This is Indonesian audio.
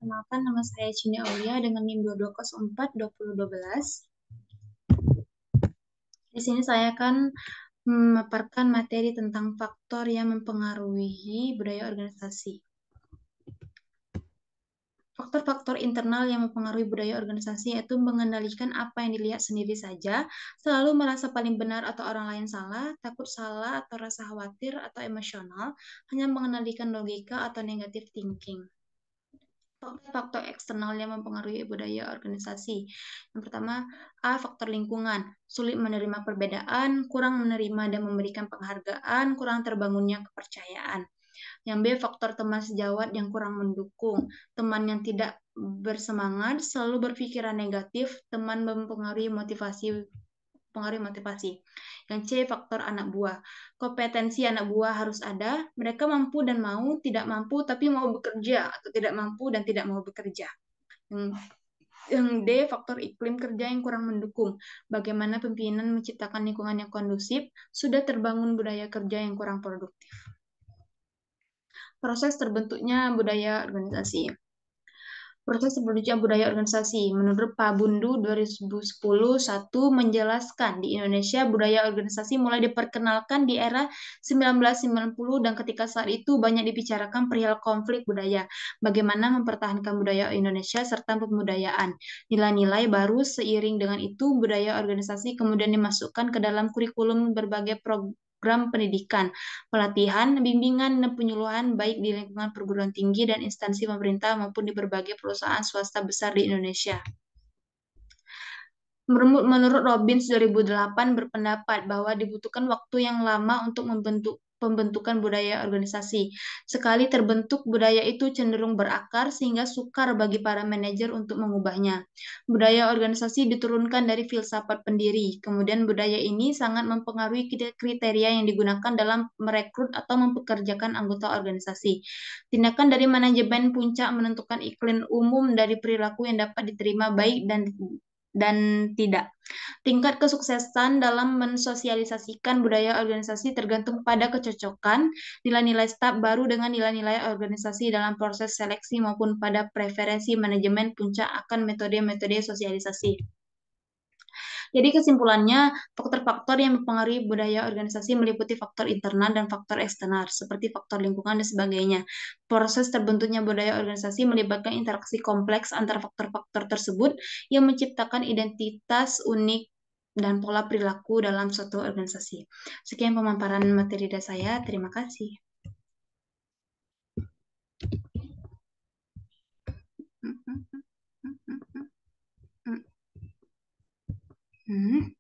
Perkenalkan, nama saya Cindy Aulia dengan NIM 2204-2012. Di sini saya akan memaparkan materi tentang faktor yang mempengaruhi budaya organisasi. Faktor-faktor internal yang mempengaruhi budaya organisasi yaitu mengendalikan apa yang dilihat sendiri saja, selalu merasa paling benar atau orang lain salah, takut salah atau rasa khawatir atau emosional, hanya mengendalikan logika atau negative thinking. Faktor eksternal yang mempengaruhi budaya organisasi. Yang pertama, A. Faktor lingkungan. Sulit menerima perbedaan, kurang menerima dan memberikan penghargaan, kurang terbangunnya kepercayaan. Yang B. Faktor teman sejawat yang kurang mendukung. Teman yang tidak bersemangat, selalu berpikiran negatif, teman mempengaruhi motivasi. Yang C, faktor anak buah. Kompetensi anak buah harus ada. Mereka mampu dan mau, tidak mampu tapi mau bekerja, atau tidak mampu dan tidak mau bekerja. Yang D, faktor iklim kerja yang kurang mendukung. Bagaimana pimpinan menciptakan lingkungan yang kondusif, sudah terbangun budaya kerja yang kurang produktif. Proses terbentuknya budaya organisasi. Proses terbentuknya budaya organisasi. Menurut Pak Bundu 2010 satu menjelaskan di Indonesia budaya organisasi mulai diperkenalkan di era 1990 dan ketika saat itu banyak dibicarakan perihal konflik budaya, bagaimana mempertahankan budaya Indonesia serta pembudayaan. Nilai-nilai baru seiring dengan itu budaya organisasi kemudian dimasukkan ke dalam kurikulum berbagai program pendidikan, pelatihan, bimbingan, dan penyuluhan baik di lingkungan perguruan tinggi dan instansi pemerintah maupun di berbagai perusahaan swasta besar di Indonesia. Menurut Robbins 2008 berpendapat bahwa dibutuhkan waktu yang lama untuk pembentukan budaya organisasi. Sekali terbentuk, budaya itu cenderung berakar sehingga sukar bagi para manajer untuk mengubahnya. Budaya organisasi diturunkan dari filsafat pendiri. Kemudian budaya ini sangat mempengaruhi kriteria yang digunakan dalam merekrut atau mempekerjakan anggota organisasi. Tindakan dari manajemen puncak menentukan iklim umum dari perilaku yang dapat diterima baik dan tidak. Tingkat kesuksesan dalam mensosialisasikan budaya organisasi tergantung pada kecocokan nilai-nilai staf baru dengan nilai-nilai organisasi dalam proses seleksi maupun pada preferensi manajemen puncak akan metode-metode sosialisasi. Jadi kesimpulannya, faktor-faktor yang mempengaruhi budaya organisasi meliputi faktor internal dan faktor eksternal, seperti faktor lingkungan dan sebagainya. Proses terbentuknya budaya organisasi melibatkan interaksi kompleks antara faktor-faktor tersebut yang menciptakan identitas unik dan pola perilaku dalam suatu organisasi. Sekian pemaparan materi dari saya. Terima kasih. Hmm.